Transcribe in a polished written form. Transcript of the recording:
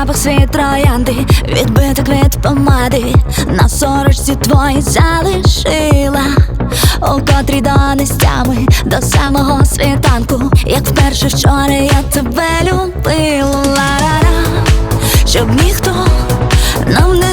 запах світ троянди, відбиток від помади на сорочці твої залишила, у котрій до нестями, до самого світанку, як вперше вчора я тебе любила. Щоб ніхто нам не